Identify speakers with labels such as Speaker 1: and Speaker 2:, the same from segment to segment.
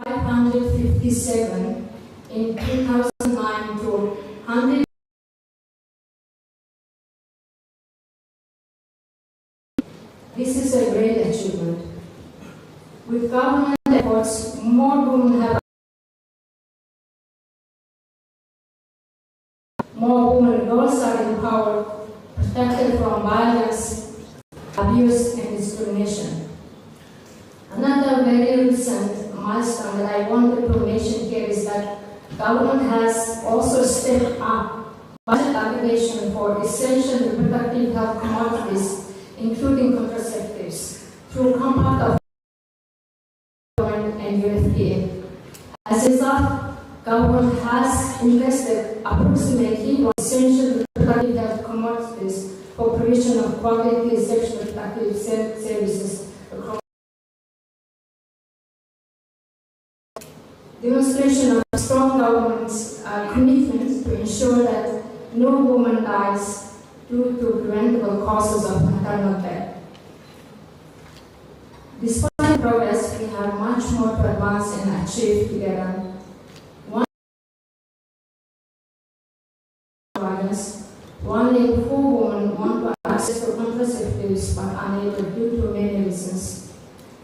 Speaker 1: 557 in 2009 to 100. This is a great achievement. With government efforts, more women have girls are empowered, protected from violence, abuse, and discrimination. Another very recent milestone that I wanted to mention here is that government has also stepped up budget allocation for essential reproductive health commodities, including contraceptives, through Compact of Government and UNFPA. As a result, government has invested approximately in essential reproductive health commodities for provision of quality sexual reproductive services across. Demonstration of strong government's commitment to ensure that no woman dies due to preventable causes of maternal death. Despite progress, we have much more to advance and achieve together. One in 4 women want to access to contraceptives but unable due to many reasons.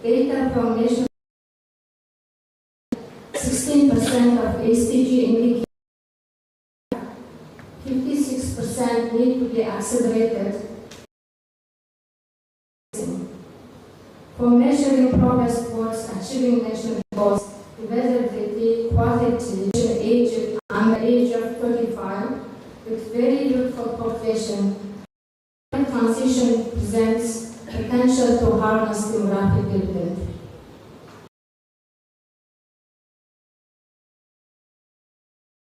Speaker 1: Data from National 16% of SDG indicate 56% need to be accelerated. For measuring progress towards achieving national goals, diversity, quality, age under the age of 35, with very youthful population, transition presents potential to harness demographic dividend.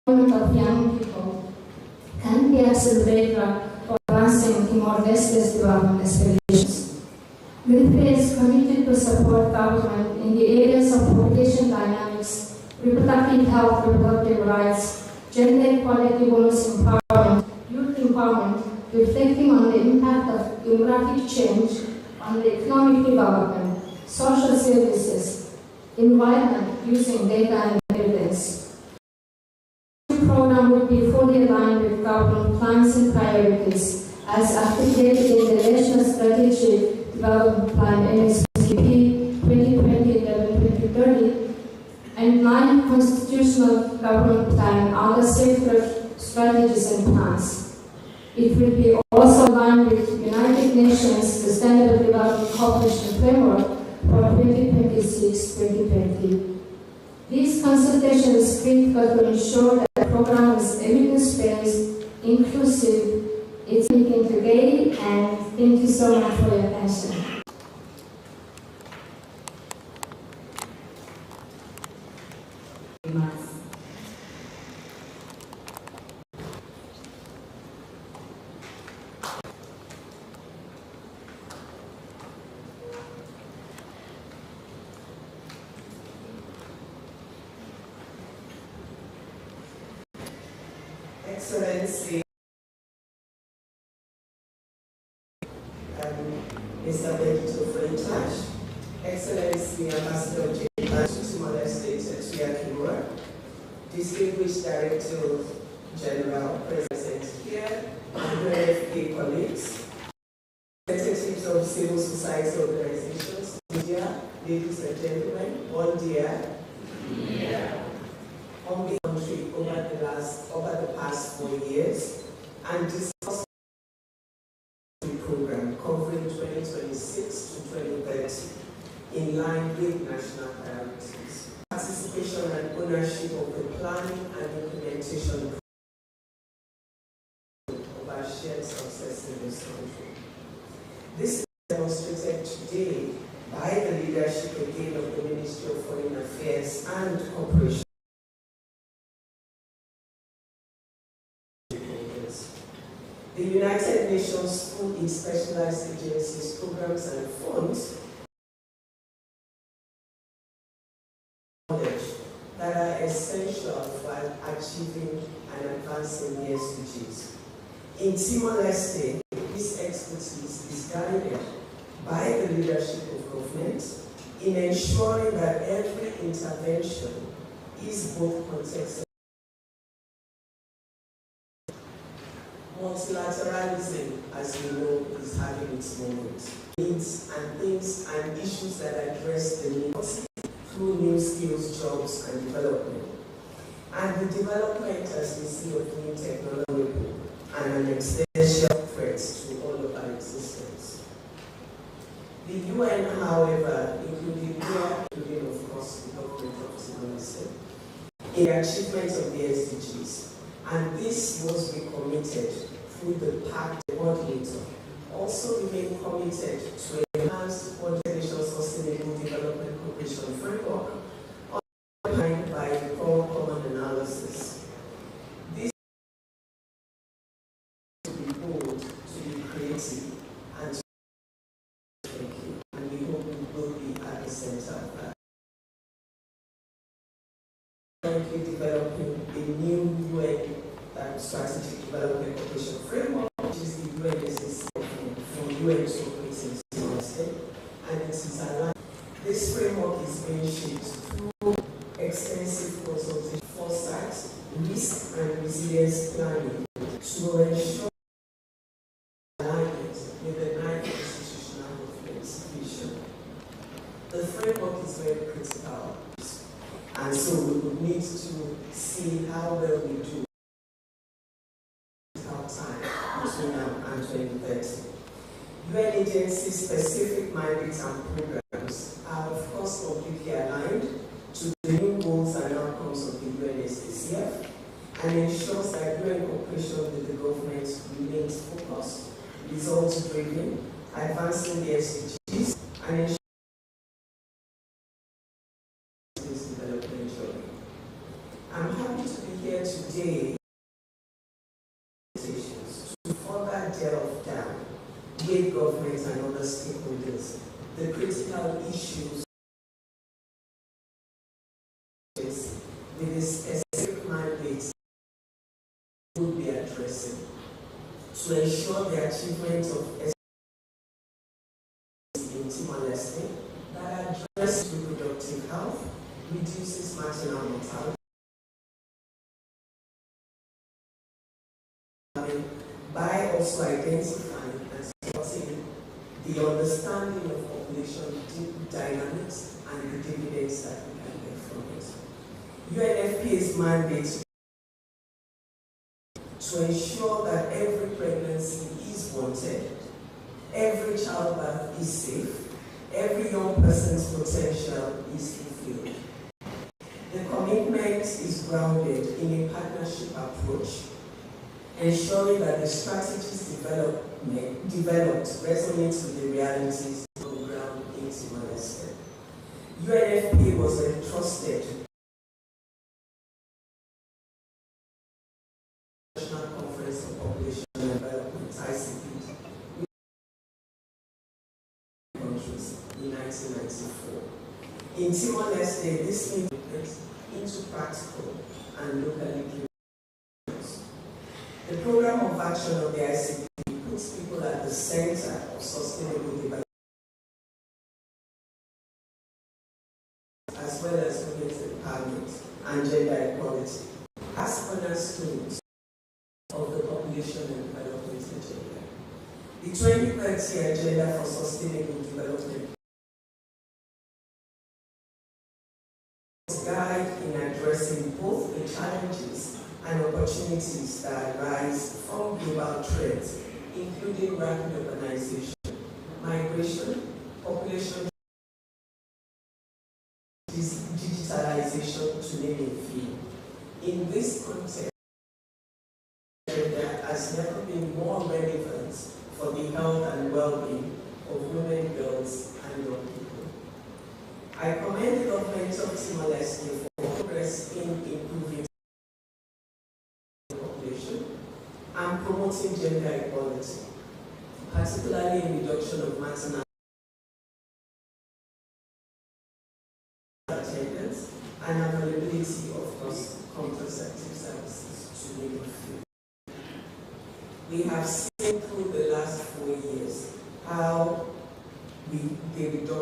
Speaker 1: Of young people can be accelerator for advancing Timor-Leste's development aspirations. UNFPA is committed to support government in the areas of population dynamics, reproductive health, reproductive rights, gender equality, women's empowerment, youth empowerment, reflecting on the impact of demographic change on the economic development, social services, environment, using data and evidence. The program will be fully aligned with government plans and priorities as articulated in the National Strategic Development Plan NSPP 2020-2030 and 9 Constitutional Government Plan, other safeguard strategies and plans. It will be also aligned with United Nations Sustainable Development Cooperation Framework for 2026-2020. These consultations is critical to ensure that the program is evidence-based, inclusive, it's speaking today, and thank you so much for your attention.
Speaker 2: Excellency, Mr. Benito French, Excellency Ambassador General Timor-Leste Servisu, distinguished Director General present here, and UNFPA colleagues, representatives of civil society organizations, media, ladies and gentlemen, bon dia. On the country over the past 4 years, and discuss the program covering 2026 to 2030 in line with national priorities. Participation and ownership of the planning and implementation of our shared success in this country. This is demonstrated today by the leadership again of the Ministry of Foreign Affairs and Cooperation. The United Nations Food in Specialized Agencies, Programs and Funds that are essential for achieving and advancing the SDGs. In Timor-Leste, this expertise is guided by the leadership of government, in ensuring that every intervention is both contextual. Multilateralism, as we know, is having its moment. Needs and things and issues that address the needs through new skills, jobs, and development. And the development, as we see, of new technology and an existential threat to all of our existence. The UN, however, including of course the government of Timor-Leste, in the achievement of the SDGs, and this was recommitted through the pact coordinator, also remain committed to enhance coordination sustainable development cooperation framework underpinned by the core common analysis. This to be bold, to be creative, and to be thinking, and we hope we will be at the center of that. Currently developing a new UN strategic development cooperation framework, which is the UNFPA for UN to operate in Timor-Leste, and it is aligned. This framework is being shaped through extensive consultation, foresight, risk and resilience planning to ensure alignment with the 9th institutional governance vision. The framework is very critical, and so we would need to see how well we do between now and 2030. UN agency-specific mandates and programs are, of course, completely aligned to the new goals and outcomes of the UNSCF and ensures that UN cooperation with the government remains focused, results-driven, advancing the SDGs, and ensuring this development journey. I'm happy to be here today to further delve down with governments and other stakeholders the critical issues with the specific mandates we will be addressing to ensure the achievement of SDGs in Timor-Leste that address reproductive health, reduces maternal mortality, by also identifying and supporting the understanding of population dynamics and the dividends that we can get from it. UNFPA's mandate to ensure that every pregnancy is wanted, every childbirth is safe, every young person's potential is fulfilled. The commitment is grounded in a partnership approach, ensuring that the strategies developed resonate with the realities on the ground in Timor-Leste. UNFPA was entrusted National Conference on Population and Development, ICP, countries in 1994. In Timor-Leste, this means into practical and locally driven. The program of action of the ICP puts people at the center of sustainable development, as well as women's empowerment and gender equality, as cornerstones of the population and development agenda. The 2030 Agenda for Sustainable Development guide in addressing both the challenges and opportunities that arise from global trends, including rapid urbanization, migration, population digitalization, to name a few. In this context, there has never been more relevant for the health and well-being of women, girls, and young people. I commend the government of Timor-Leste for progress in improving and promoting gender equality, particularly in reduction of maternal attendance and availability of contraceptive services, to name a few. We have seen through the last 4 years how the reduction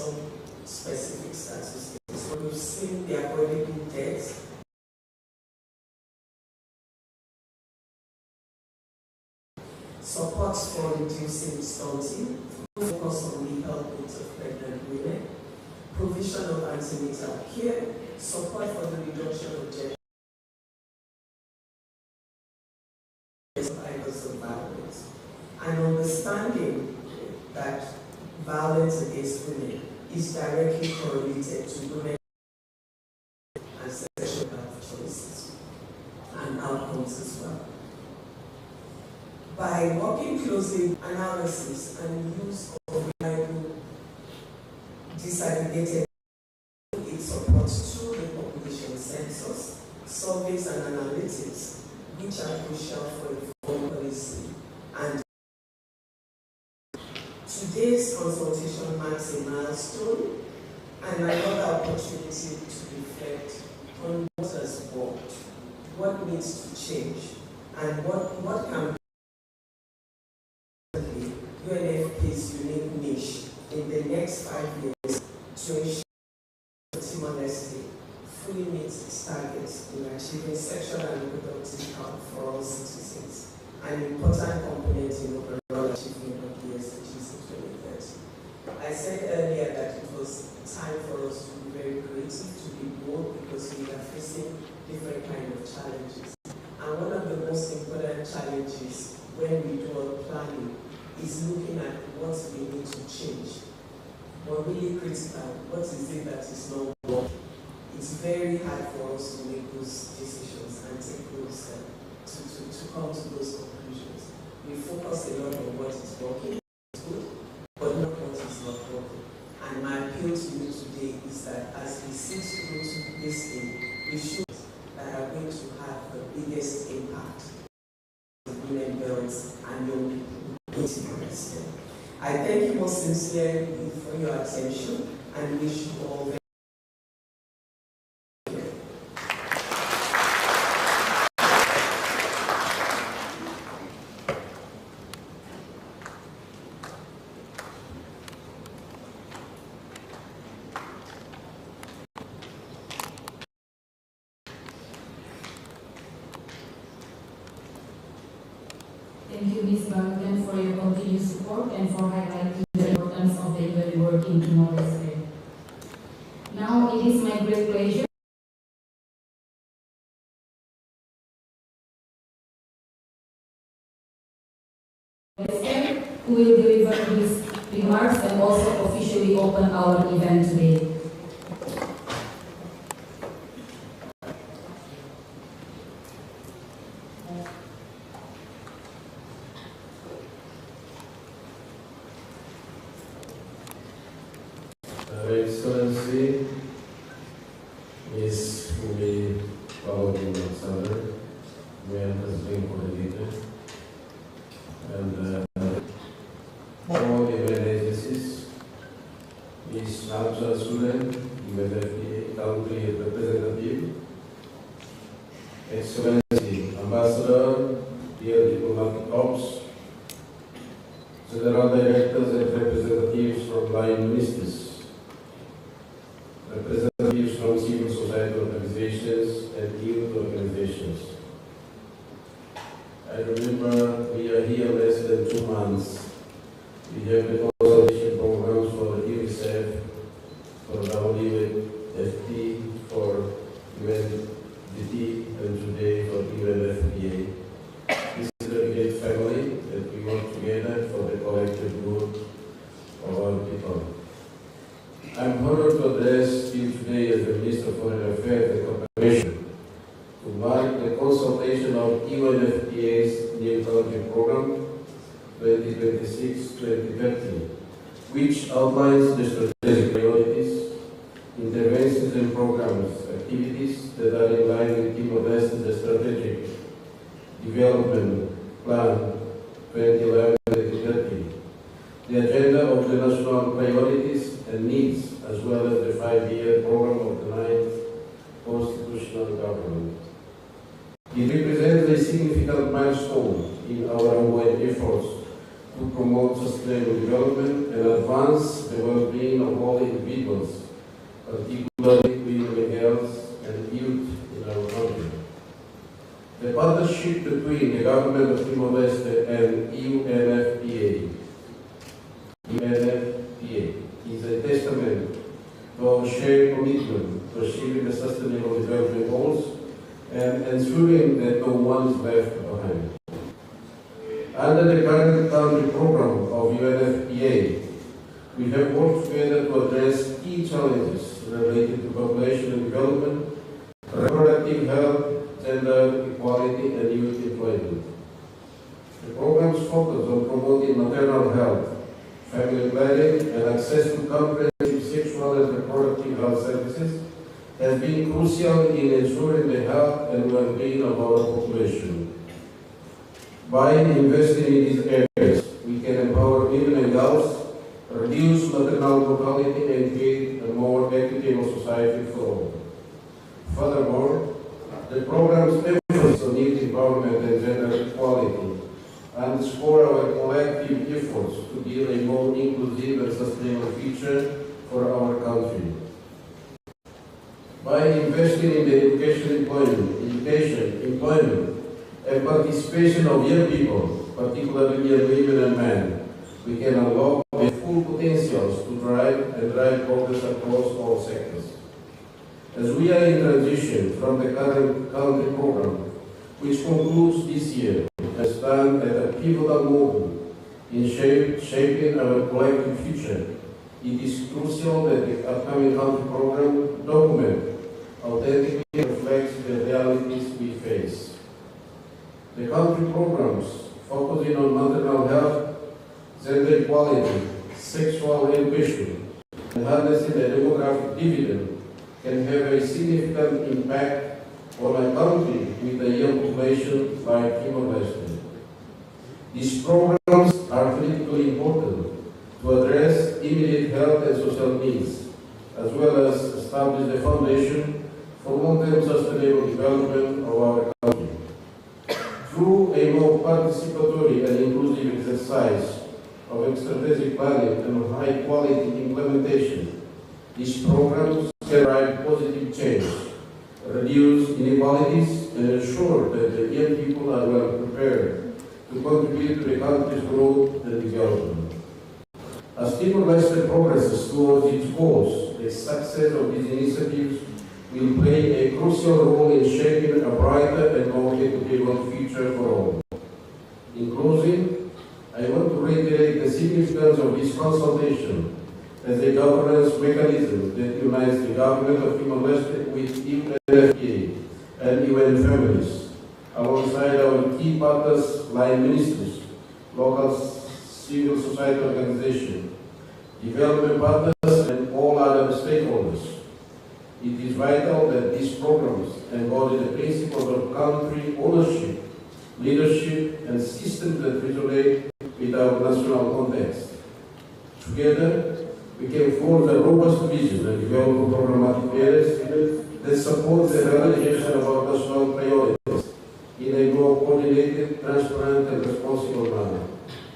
Speaker 2: some specific statistics. So we've seen the avoidable deaths, support for reducing stunting, focus on the health needs of pregnant women, provision of antenatal care, support for the reduction of gender survivors of violence, and understanding that violence against women is directly correlated to women and sexual health choices and outcomes as well. By working closely with analysis and use of reliable disaggregated it supports through the population census, surveys and analytics, which are crucial for informed policy. And today's consultation marks a milestone and another opportunity to reflect on what has worked, what needs to change, and what can be UNFPA's unique niche in the next 5 years to ensure Timor-Leste fully meets its targets in achieving sexual and reproductive health for all citizens, an important component in overall achievement of the SDGs in 2030. I said earlier that it was time for us to be very creative, to be bold, because we are facing different kinds of challenges. And one of the most important challenges when we do our planning is looking at what we need to change. But really critical, what is it that is not working? It's very hard for us to make those decisions and take those to come to those conclusions. We focus a lot on what is working, good, but not what is not working. And my appeal to you today is that as we sit through to this thing, we should that are going to have the biggest impact on women, girls, and young people in Timor-Leste. I thank you most sincerely for your attention and wish you all very
Speaker 3: Thank you, Ms. Bangken, for your continued support and for highlighting the importance of the UN work in Timor-Leste. Now, it is my great pleasure who will deliver his remarks and also officially open our event today.
Speaker 4: Excellency, Ms. Umi Paladin-Alexander, UN President Coordinator, and all UN agencies, Ms. Namja Sulen, UNFPA Country Representative, Excellency, Ambassador, dear diplomatic corps, General Directors and representatives from line ministers, representatives from civil society organizations and youth organizations. I remember we are here less than 2 months. We have the consultation programs for UNICEF, for WFP, for UNDP, and today for UNFPA. This is a great family that we work together for the collective good of our people. I'm honored to address you today as the Minister of Foreign Affairs and Cooperation to mark the consultation of UNFPA's New Country Program 2026-2030, which outlines the strategic priorities, interventions and programs, activities that are in line with Timor-Leste's strategic development plan 2011-2030. The agenda of the national priorities and needs, as well as the 5-year program of the 9th constitutional government. It represents a significant milestone in our ongoing efforts to to promote sustainable development and advance the well-being of all individuals, particularly women, girls, and youth in our country. The partnership between the Government of Timor-Leste and UNFPA is a testament to our shared commitment to achieving the Sustainable Development Goals and ensuring that no one is left behind. Under the current country program of UNFPA, we have worked together to address key challenges related to population and development, reproductive health, gender equality, and youth employment. The programs focus on promoting maternal health, family planning, and access to comprehensive sexual and reproductive health services has been crucial in ensuring the health and well-being of our population. By investing in these areas, we can empower women and girls, reduce maternal mortality, and create a more equitable society for all. Furthermore, the program's emphasis on youth empowerment and gender equality underscore our collective efforts to build a more inclusive and sustainable future for our country. By investing in the education, employment, and participation of young people, particularly young women and men, we can unlock their full potentials to drive progress across all sectors. As we are in transition from the current country program, which concludes this year, and stand at a pivotal moment in shaping our collective future, it is crucial that the upcoming country program document authentically reflects the realities we face. The country programs focusing on maternal health, gender equality, sexual education, and harnessing the demographic dividend can have a significant impact on a country with a young population like Timor-Leste. These programs are critically important to address immediate health and social needs, as well as establish the foundation for long-term sustainable development of our country. Through a more participatory and inclusive exercise of strategic planning and high-quality implementation, these programs can drive positive change, reduce inequalities, and ensure that the young people are well prepared to contribute to the country's growth and development. As Timor-Leste progresses towards its goals, the success of these initiatives will play a crucial role in shaping a brighter and more equitable future for all. In closing, I want to reiterate the significance of this consultation as a governance mechanism that unites the Government of Timor-Leste with UNFPA and UN families, alongside our key partners, line ministers, local civil society organizations, development partners, and all other stakeholders. It is vital that these programs embody the principles of country ownership, leadership, and systems that resonate with our national context. Together, we can forge a robust vision and develop programmatic areas that support the realization of our national priorities in a more coordinated, transparent, and responsible manner.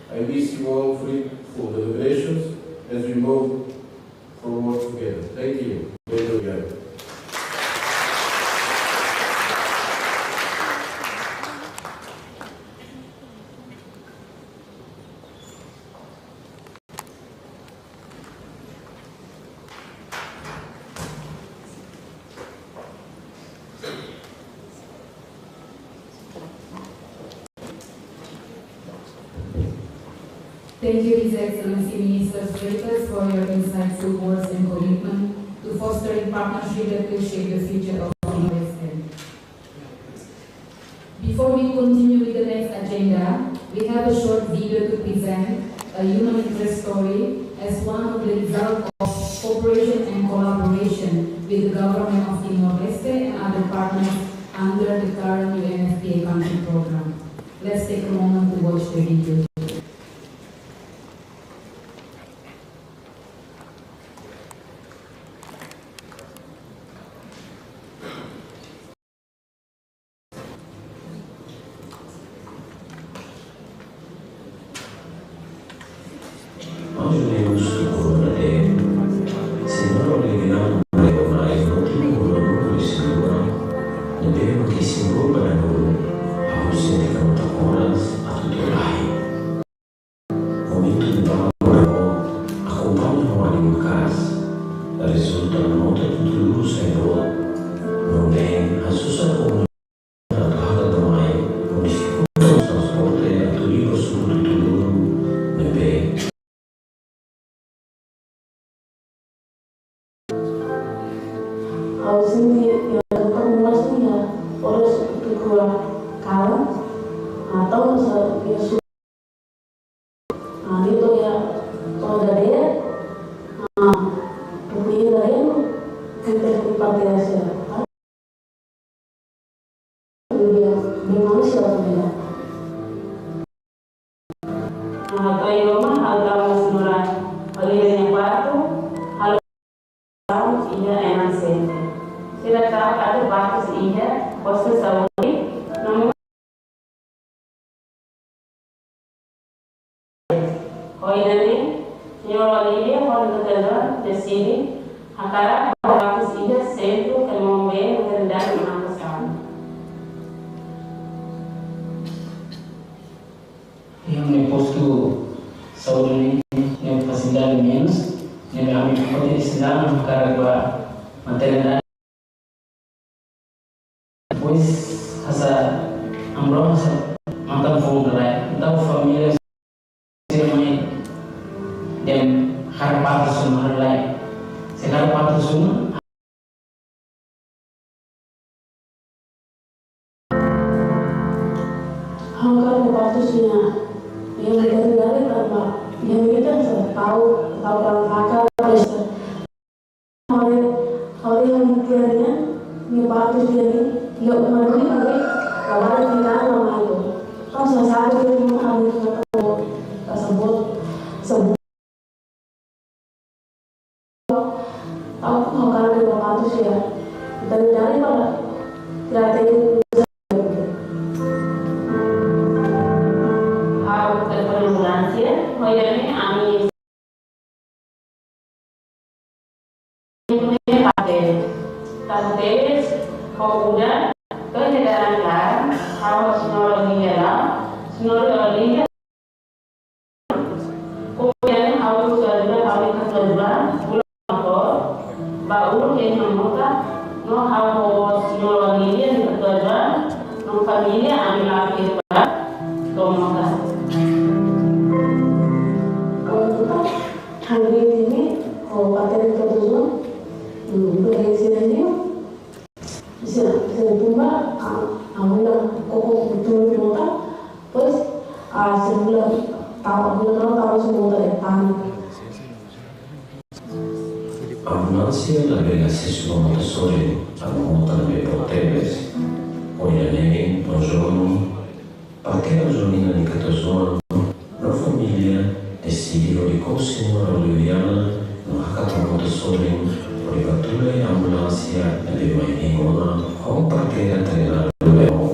Speaker 4: I wish you all fruitful deliberations as we move forward together. Thank you.
Speaker 3: Thank you, His Excellency Minister Freitas, for your insightful words and commitment to fostering partnership that will shape the future of Timor-Leste. Before we continue with the next agenda, we have a short video to present a human interest story as one of the results of cooperation and collaboration with the Government of Timor-Leste and other partners under the current UNFPA country program. Let's take a moment to watch the video.
Speaker 5: Oliviano mais não tem no Lisboa, não deve que se rouba no a você de cantar horas a tudo lá. Momento de barulho, acompanha o ânimo casa, resulta na nota de tudo sem dor, não bem a sua comunidade da mãe, onde ficou o transporte a tudo o sul de tudo, não bem.
Speaker 6: Harus ini yang kemulasnya harus dikeluar kalah atau dia itu ya kalau dari bukti dari kita dipakai saja dia memang siapa kayak rumah Halao senuran oleh batu Halao ini enak sih. Tidak tahu ada batas iya, Konsultasaun, namun ini nyolong Konsultasaun di sini, antara batas iya sentro kemampuan rendah menangkap.
Speaker 7: Yang meposto saudari yang fasilitas menos, yang kami pakai Islam karena materi pois asa amro asa mantan phone lai tahu família sermai dan harapan semua lai sekarang patut semua
Speaker 6: hangkar patusnya yang dari apa yang kita tahu orang akal kalau yang mikirnya yang patus dia ya umur ini kawan kita lama itu kan sesat itu memang tersebut tahu kalau dia patus ya dari pada kreatif
Speaker 3: harus terpenulansi hoyane ami ini pakai tapi kalau udah kejaran harus menolong kemudian harus kejualan baru yang memuka no harus menolong kejualan no familia ambil lagi tomoga
Speaker 6: hari ini kalau pakai kejualan berhasilnya bisa tumbuh awalnya kok betul kita terus sebulan tahu semua dari tanah
Speaker 5: Ambulância navega acesso a motossori a monta de hotéis, onde nem no giorno, perché la giornata di Catosono, la famiglia decidiu di conseguire Oliviana no hackathon motossori, privatura e ambulância e mai em ona, com perché treinar do Leão.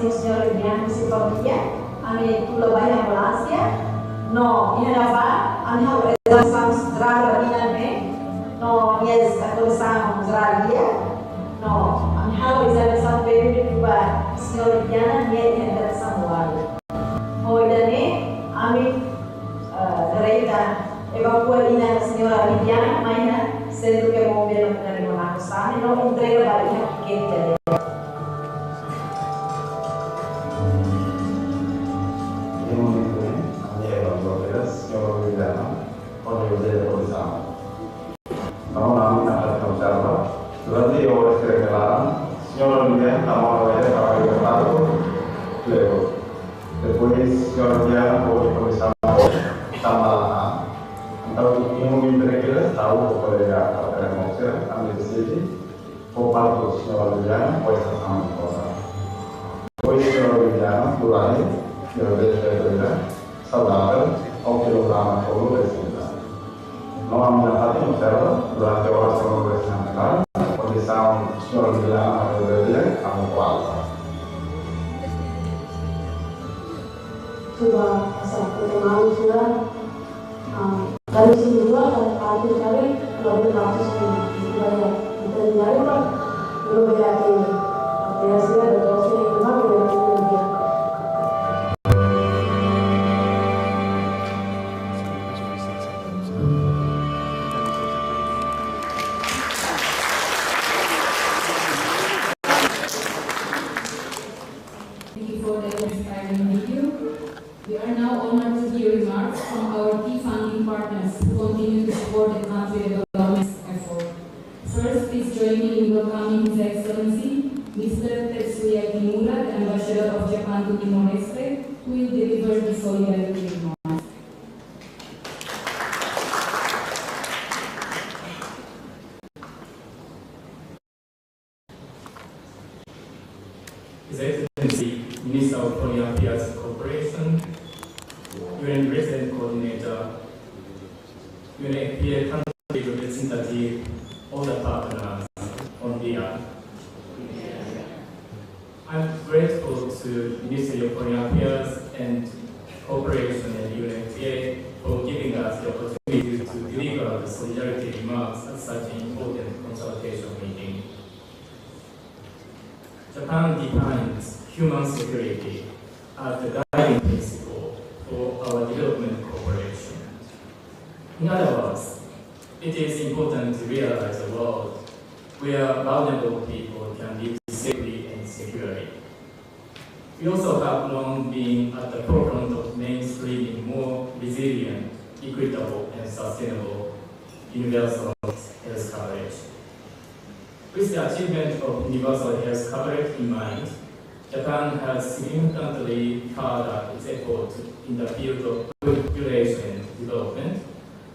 Speaker 8: Senhor Bianco se familia, ane tulo bayar ambulancia, no, ini dapat, ane harus redaksam sedrara binane, no, yes, kooperasaun sedrara no, ane harus redaksam periode dua, Senhor Bianco ni redaksam wali. Oh, ini ane derita evacualina Senhor Bianco, mainnya sendiri ke mobil dari Konsultasaun, no, entrega balik kita.
Speaker 9: Durante ore regalaram, signora Oliviana, la mano era para regalato, luego. Después, signora Oliviana, poi cominciamo a Então, em um entrega, está o poder a democracia, a medicina, por parte do signora Oliviana, poi sta stando cosa. Poi, signora Oliviana, durante, io vedo saudável, ao quilograma todo de cinta. Não há minha parte no cérebro, durante a oração do restante,
Speaker 6: Estranjeiru Pak, belum yakin. Hasilnya ada dosen yang benar dari Indonesia.
Speaker 3: Thank you for the inspiring video. We are now honored to hear remarks from our key funding partners who continue to support the country development effort. First, please join me in welcoming His Excellency, Mr. Tetsuya Kimura, the Ambassador of Japan to Timor-Leste, who will deliver the solidarity remarks.
Speaker 10: His Excellency, Minister of Foreign Affairs Cooperation, UN Resident Coordinator, UNFPA Country Representative, all the partners on here. I'm grateful to Ministry of Foreign Affairs and Cooperation and UNFPA for giving us the opportunity to deliver the solidarity remarks at such an important consultation meeting. Japan defines human security as the guiding principle for our development cooperation. In other words, it is important to realize a world where vulnerable people can live safely and securely. We also have long been at the forefront of mainstreaming more resilient, equitable, and sustainable universal health coverage. With the achievement of universal health coverage in mind, Japan has significantly furthered its effort in the field of population development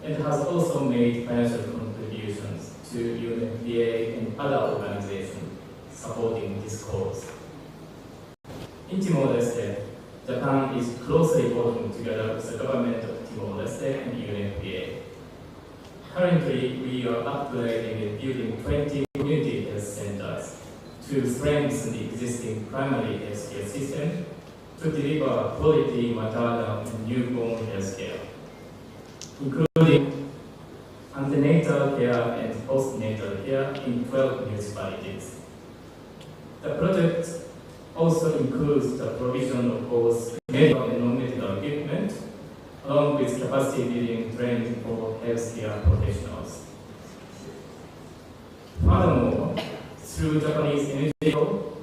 Speaker 10: and has also made financial contributions to UNFPA and other organizations supporting this cause. In Timor-Leste, Japan is closely working together with the government of Timor-Leste and UNFPA. Currently, we are upgrading and building 20 community health centers to strengthen the existing primary health care system to deliver quality maternal and newborn health care, including antenatal care and postnatal care in 12 municipalities. The project also includes the provision of both medical and non-medical equipment, along with capacity building training for healthcare professionals. Furthermore, through Japanese NGO,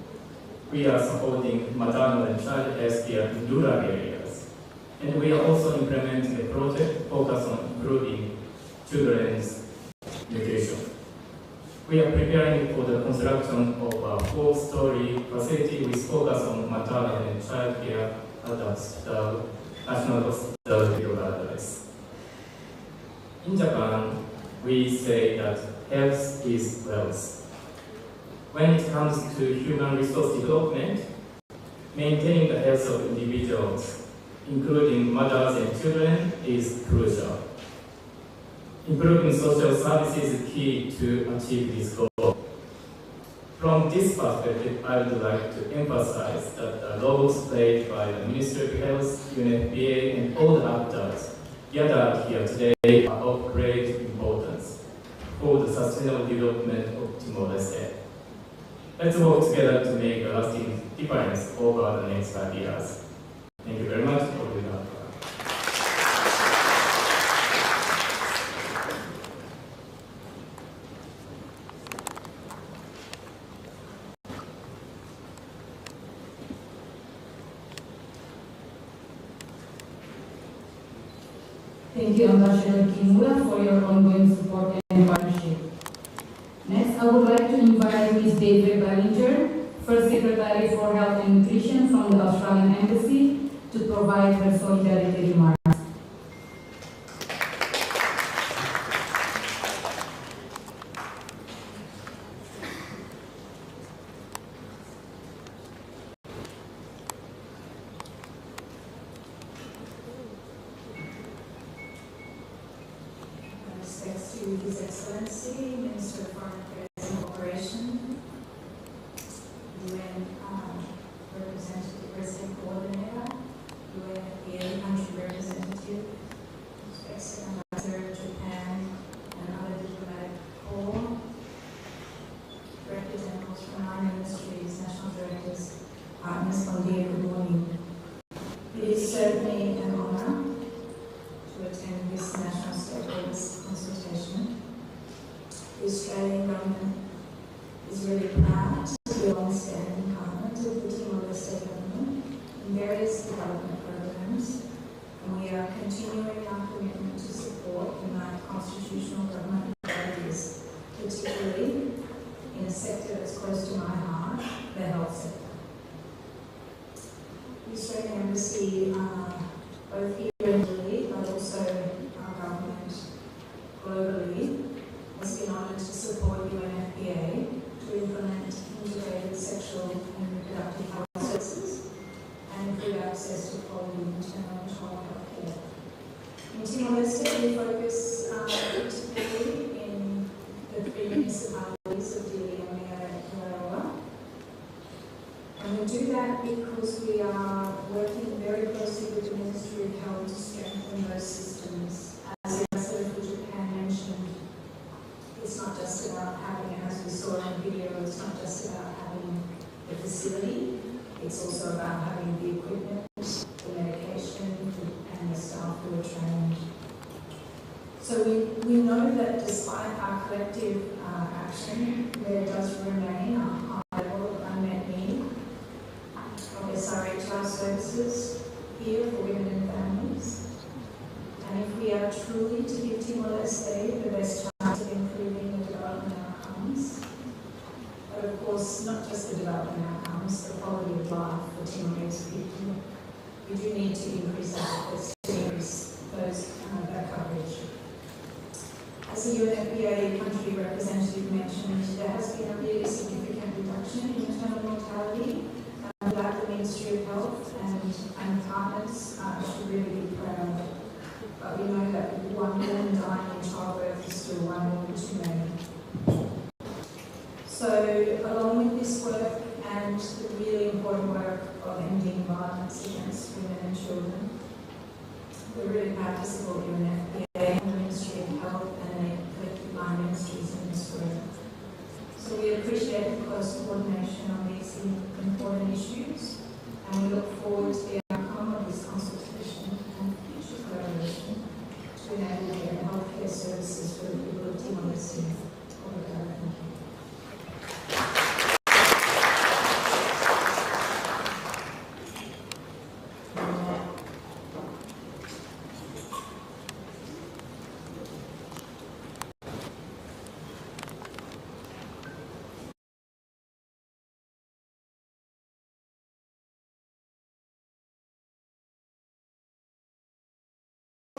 Speaker 10: we are supporting maternal and child health care in rural areas, and we are also implementing a project focused on improving children's nutrition. We are preparing for the construction of a 4-story facility with focus on maternal and child care at the National Hospital. In Japan, we say that health is wealth. When it comes to human resource development, maintaining the health of individuals, including mothers and children, is crucial. Improving social services is key to achieve this goal. From this perspective, I would like to emphasize that the roles played by the Ministry of Health, UNFPA, and all the actors gathered here today are of great importance for the sustainable development of Timor-Leste. Let's work together to make a lasting difference over the next 5 years. Thank you very much for your help.
Speaker 3: Thank you, Ambassador Kimura, for your ongoing support and partnership. Next, I would like to invite Ms. David Ballinger, First Secretary for Health and Nutrition from the Australian Embassy, to provide her solidarity remarks.
Speaker 11: Respects to His Excellency, Minister of Foreign Affairs and Cooperation, UN Representative, Resident Coordinator, UNFPA Country Representative, respects to Ambassador of Japan and other diplomatic corps, National Directors, Ms. Bondia, good morning. It is certainly an honour to attend this National Stakeholders Consultation. The Australian Government is really proud to be a long-standing partner to the Timor-Leste Government in various development programs, and we are continuing our commitment to support unite constitutional government priorities, particularly in a sector that's close to my heart, the health sector. The Australian Embassy, both here in Dili, but also our government globally, has been honoured to support UNFPA to implement integrated sexual and reproductive health services and improve access to quality maternal and child health care. In Timor-Leste, we focus particularly in the three municipalities of Dili, and Halao. And we do that because we are working very closely with the Ministry of Health to strengthen those systems. As the Ambassador for Japan mentioned, it's not just about having, as we saw on the video, it's not just about having the facility, it's also about having the equipment, the medication, and the staff who are trained. So we know that despite our collective action, there does remain a high level of unmet need of SRHR services here for women and families. And if we are truly to give Timor-Leste the best chance of improving the development outcomes, but of course not just the development outcomes, the quality of life for Timorese people, we do need to increase our efforts to increase that coverage. As the UNFPA country representative mentioned, there has been a really significant reduction in maternal mortality, and that the Ministry of Health and partners should really be proud. But we know that 1 woman dying in childbirth is still 1 woman too many. So, along with this work and the really important work of ending violence against women and children, we're really proud to support UNFPA and the Ministry of Health and the collective line ministries in this work. So we appreciate the close coordination on these important issues, and we look forward to the outcome of this consultation and future collaboration to enable better healthcare services for the people of Timor-Leste.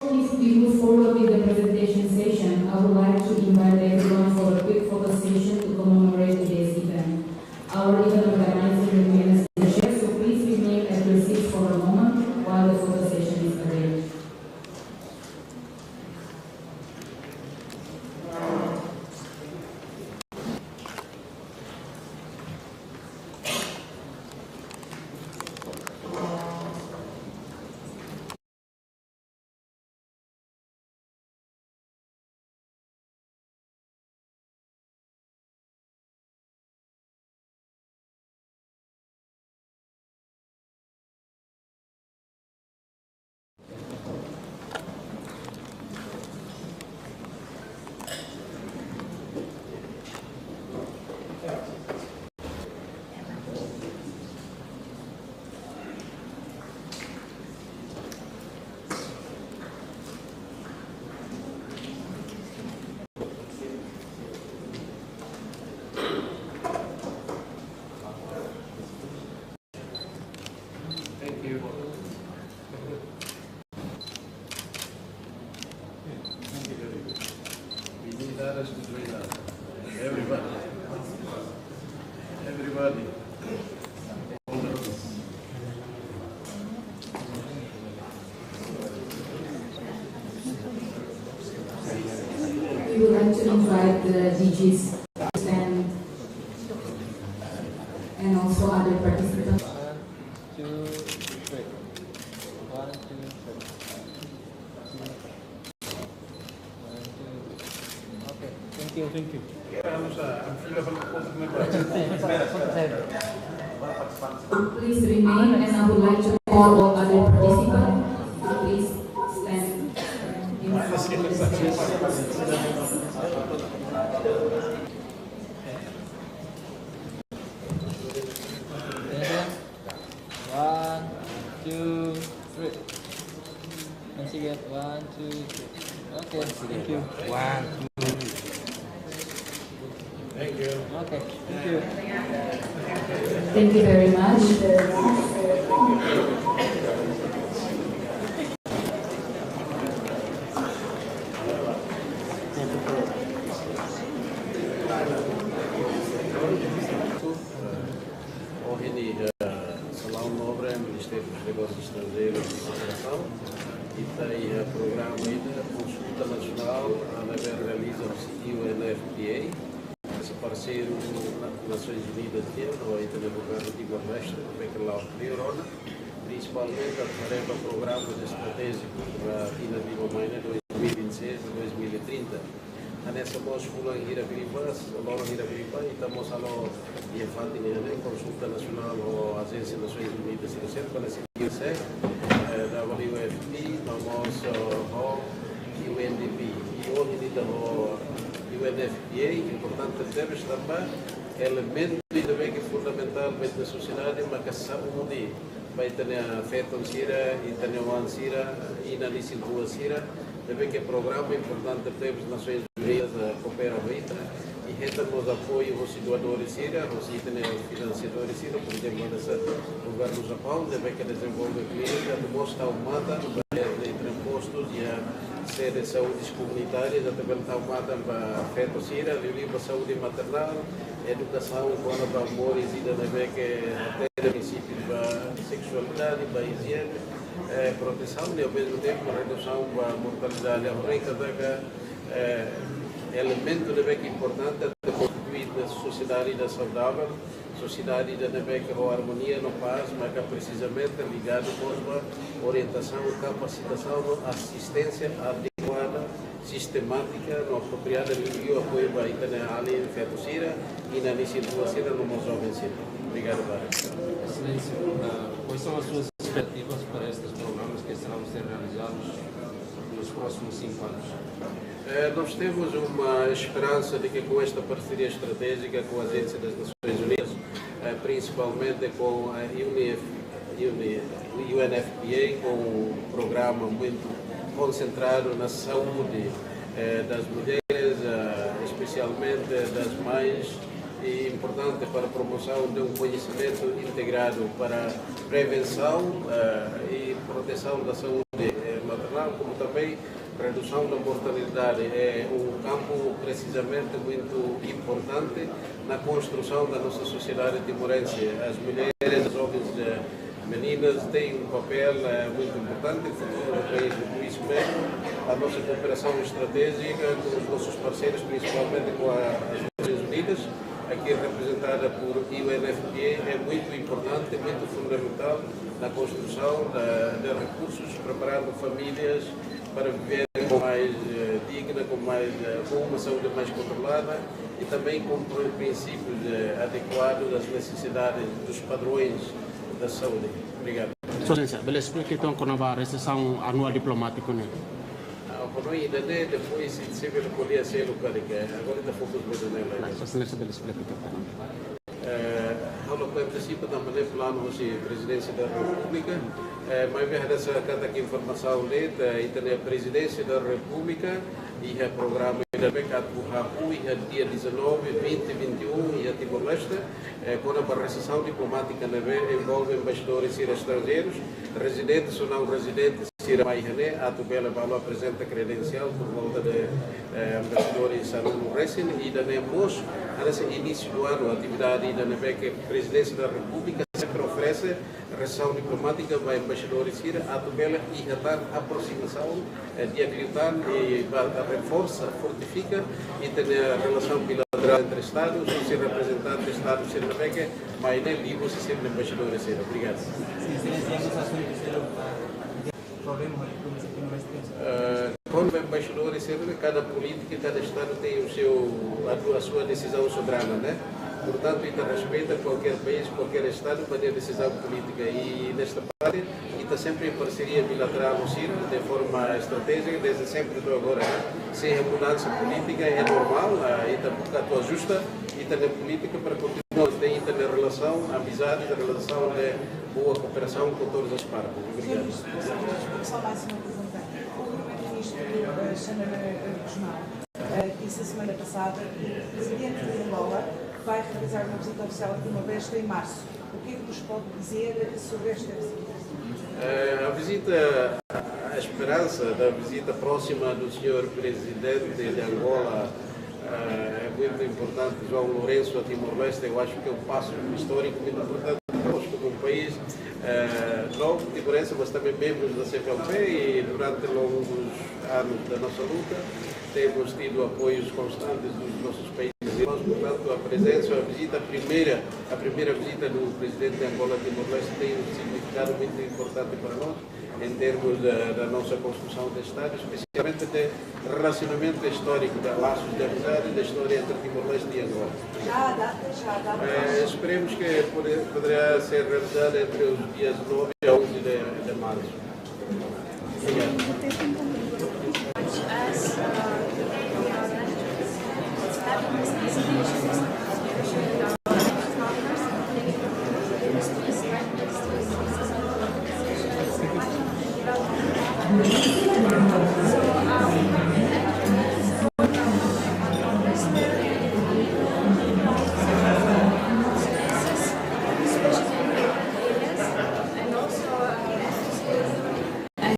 Speaker 3: If we move forward with the presentation session, I would like to invite everyone for a quick photo session to commemorate today's event. Our event organizer remains the chair, so please remain at your seats for a moment while the photo session is arranged.
Speaker 4: Everybody.
Speaker 3: We would like to invite the DGs to stand and also other participants.
Speaker 12: 1, 2, 3. 1, 2, 3. Okay, thank you.
Speaker 4: Vamos a ampliar la foto.
Speaker 3: Please remain, and I would like to call all other participants to please stand.
Speaker 12: One, two, three. Once again, 1, 2, 3. Okay, thank you. 1, 2, 3.
Speaker 4: Thank you.
Speaker 12: Okay, thank you.
Speaker 3: Thank you very much.
Speaker 4: Salau Nobre, Ministério dos Negócios Estrangeiros e Cooperasaun, e tem o programa da Consulta Nacional, a realiza o UNFPA, esse parceiro das Nações Unidas, e também o Governo de Timor-Leste, principalmente a tarefa programas estratégicos para a Timor-Leste 2026 e 2030. Nessa nós fomos em Hirapiripá, e estamos a Consulta Nacional ou Agência das Nações Unidas para seguir da UNFPA, nós UNDP e hoje o UNFPA, importante termos também elemento que é fundamental para a sociedade, mas que a saúde vai ter afeto e ter e na licença deve que programa importante temos Nações Unidas coopera e temos apoio aos doadores aos financiadores por exemplo o Governo do Japão deve que desenvolve clínica mostra o mata entre postos e a sede de saúde comunitárias até está o mata para afeto livre saúde maternal educação quando para amor e vida deve que até princípios para sexualidade para higiene proteção e ao mesmo tempo redução da mortalidade. Elemento de que é importante é construir a sociedade saudável, sociedade de que a harmonia não paz, mas que precisamente ligado com a orientação, capacitação, assistência adequada, sistemática, não apropriada e o apoio para a ali feto-sira e na licenciatura no jovem sira. Obrigado, Barra.
Speaker 12: Excelência, quais são as suas expectativas para estes programas que serão ser realizados nos próximos 5 anos?
Speaker 4: Nós temos uma esperança de que com esta parceria estratégica com a Agência das Nações Unidas, principalmente com a UNFPA, com um programa muito concentrado na saúde das mulheres, especialmente das mães, e importante para a promoção de um conhecimento integrado para prevenção e proteção da saúde maternal, como também redução da mortalidade. É um campo precisamente muito importante na construção da nossa sociedade timorense. As mulheres, as jovens meninas têm um papel muito importante no futuro do país, por isso mesmo a nossa cooperação estratégica com os nossos parceiros, principalmente com as Nações Unidas, aqui representada por UNFPA, é muito importante, muito fundamental na construção de recursos, preparando famílias para viver com mais digna, com uma saúde mais controlada e também com princípios adequados das necessidades dos padrões da saúde. Obrigado.
Speaker 13: Excelência, beleza, explica então com a recessão anual diplomática, né?
Speaker 4: Depois se ele podia ser o cara que agora está focado nela.
Speaker 13: Excelência, beleza, explica
Speaker 4: então. Em princípio, também é plano de presidência da República, mas veja essa cada informação e tem a presidência da República e o programa da Beca do Rapu e dia 19, 20 e 21 e a Timor-Leste, com a recessão diplomática envolve embaixadores e estrangeiros, residentes ou não residentes. Sira Maihane, a Tubela Balo apresenta credencial por volta de embaixadores no Recém e da NEMOS, nesse início do ano, a atividade da NEBEC, Presidência da República, sempre oferece recessão diplomática para embaixadores Sira, a Tubela e a aproximação de acreditar e reforça, fortifica e tem a relação bilateral entre Estados, se representante do Estado Sira NEBEC, Maihane, livre se ser embaixadores Sira. Obrigado. Quando o embaixador recebe, cada política, cada Estado tem a sua decisão soberana, né? Portanto, ele respeita qualquer país, qualquer Estado para ter decisão política. E nesta parte, ele está sempre em parceria bilateral no Ciro, de forma estratégica, desde sempre até agora. Sem a mudança política é normal, ele está justa, e está na política para continuar. Tem na relação, amizade, relação de boa cooperação com todas as partes. Obrigado.
Speaker 14: Só mais uma pergunta. O primeiro-ministro regional disse a semana passada que o presidente de Angola vai realizar uma visita oficial a Timor-Leste em março. O que é que nos pode dizer sobre esta visita?
Speaker 4: A visita, a esperança da visita próxima do senhor presidente de Angola é muito importante. João Lourenço a Timor-Leste, eu acho que é um passo histórico muito importante para nós como um país novo, timorense, mas também membros da CPLP, e durante longos anos da nossa luta temos tido apoios constantes dos nossos países. Portanto, a presença, a visita, a primeira visita do presidente de Angola a Timor-Leste tem um significado muito importante para nós, em termos da nossa construção de Estado, especialmente de relacionamento histórico, de laços de amizade e da história entre Timor-Leste e Angola.
Speaker 14: Já dá.
Speaker 4: Esperemos que poderá ser realizada entre os dias 9 e 11 de março. Obrigado.
Speaker 1: Thank you.